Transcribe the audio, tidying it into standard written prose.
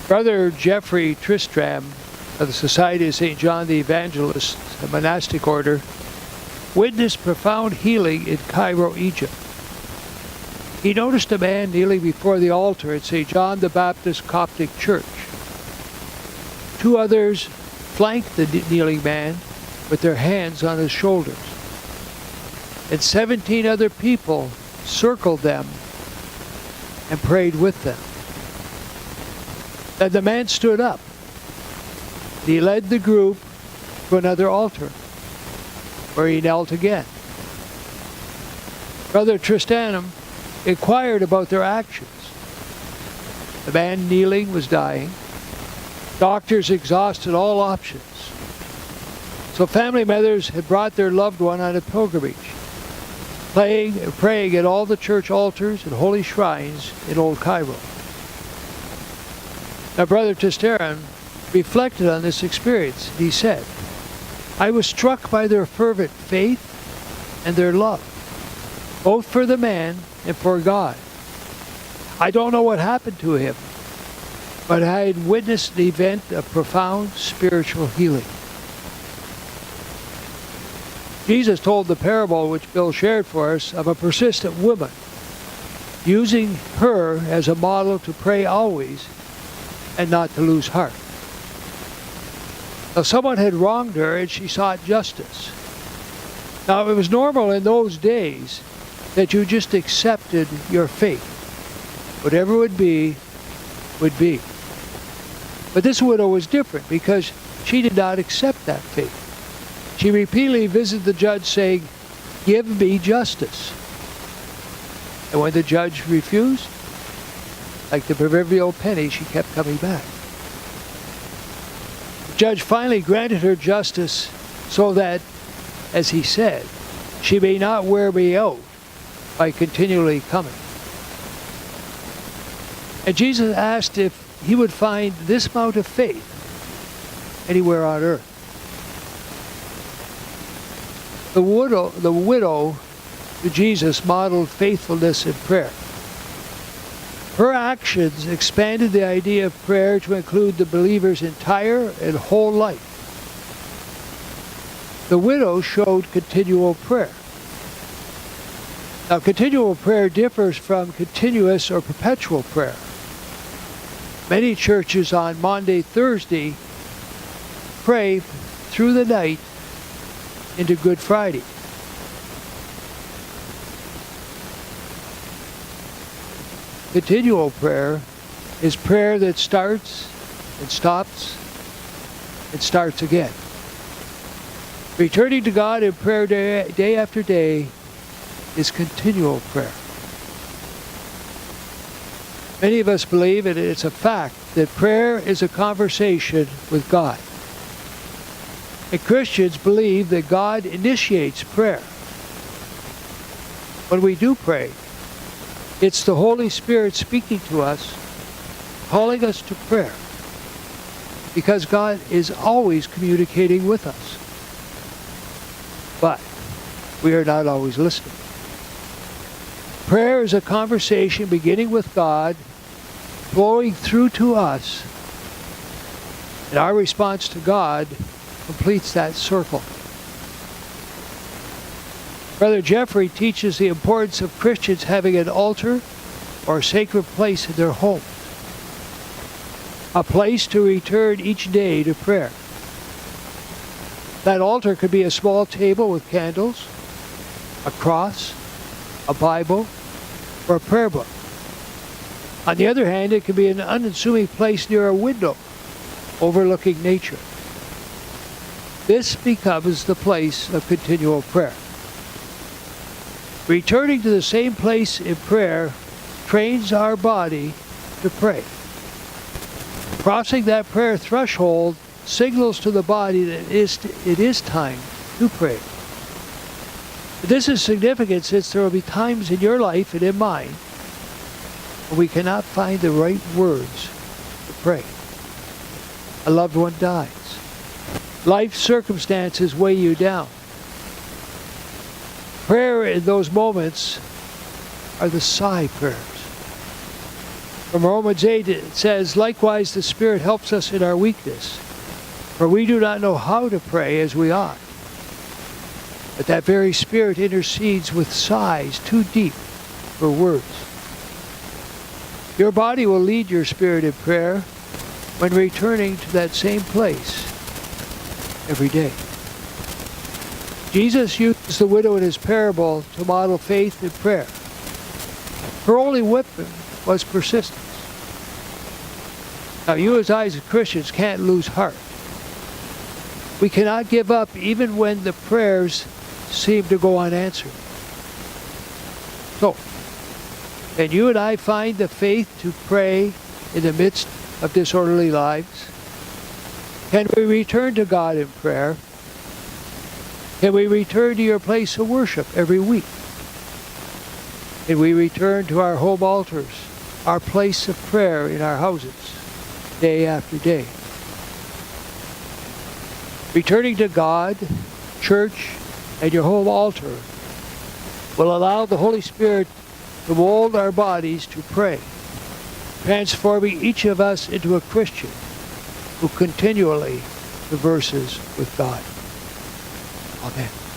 Brother Jeffrey Tristram of the Society of St. John the Evangelist, a monastic order, witnessed profound healing in Cairo, Egypt. He noticed a man kneeling before the altar at St. John the Baptist Coptic Church. Two others flanked the kneeling man with their hands on his shoulders. And 17 other people circled them and prayed with them. Then the man stood up. He led the group to another altar, where he knelt again. Brother Tristram inquired about their actions. The man kneeling was dying. Doctors exhausted all options. So family members had brought their loved one on a pilgrimage, praying at all the church altars and holy shrines in Old Cairo. Now, Brother Tristram reflected on this experience. He said, "I was struck by their fervent faith and their love, both for the man and for God. I don't know what happened to him, but I had witnessed an event of profound spiritual healing." Jesus told the parable which Bill shared for us of a persistent woman, using her as a model to pray always and not to lose heart. Now, someone had wronged her and she sought justice. Now, it was normal in those days that you just accepted your fate. Whatever would be, would be. But this widow was different because she did not accept that fate. She repeatedly visited the judge saying, "Give me justice." And when the judge refused, like the proverbial penny, she kept coming back. The judge finally granted her justice so that, as he said, she may not wear me out by continually coming. And Jesus asked if he would find this amount of faith anywhere on earth. The widow to Jesus modeled faithfulness in prayer. Her actions expanded the idea of prayer to include the believer's entire and whole life. The widow showed continual prayer. Now, continual prayer differs from continuous or perpetual prayer. Many churches on Maundy, Thursday pray through the night into Good Friday. Continual prayer is prayer that starts and stops and starts again. Returning to God in prayer day after day is continual prayer. Many of us believe, and it's a fact, that prayer is a conversation with God. And Christians believe that God initiates prayer. When we do pray, it's the Holy Spirit speaking to us, calling us to prayer, because God is always communicating with us. But we are not always listening. Prayer is a conversation beginning with God, flowing through to us, and our response to God completes that circle. Brother Jeffrey teaches the importance of Christians having an altar or a sacred place in their home, a place to return each day to prayer. That altar could be a small table with candles, a cross, a Bible, or a prayer book. On the other hand, it could be an unassuming place near a window overlooking nature. This becomes the place of continual prayer. Returning to the same place in prayer trains our body to pray. Crossing that prayer threshold signals to the body that it is time to pray. This is significant since there will be times in your life and in mine when we cannot find the right words to pray. A loved one dies. Life circumstances weigh you down. Prayer in those moments are the sigh prayers. From Romans 8 it says, "Likewise the Spirit helps us in our weakness, for we do not know how to pray as we ought. But that very Spirit intercedes with sighs too deep for words." Your body will lead your spirit in prayer when returning to that same place every day. Jesus used the widow in his parable to model faith and prayer. Her only weapon was persistence. Now you as I as Christians can't lose heart. We cannot give up even when the prayers seem to go unanswered. So, can you and I find the faith to pray in the midst of disorderly lives? Can we return to God in prayer? Can we return to your place of worship every week? Can we return to our home altars, our place of prayer in our houses, day after day? Returning to God, church, and your home altar will allow the Holy Spirit to mold our bodies to pray, transforming each of us into a Christian who continually converses with God. Amen.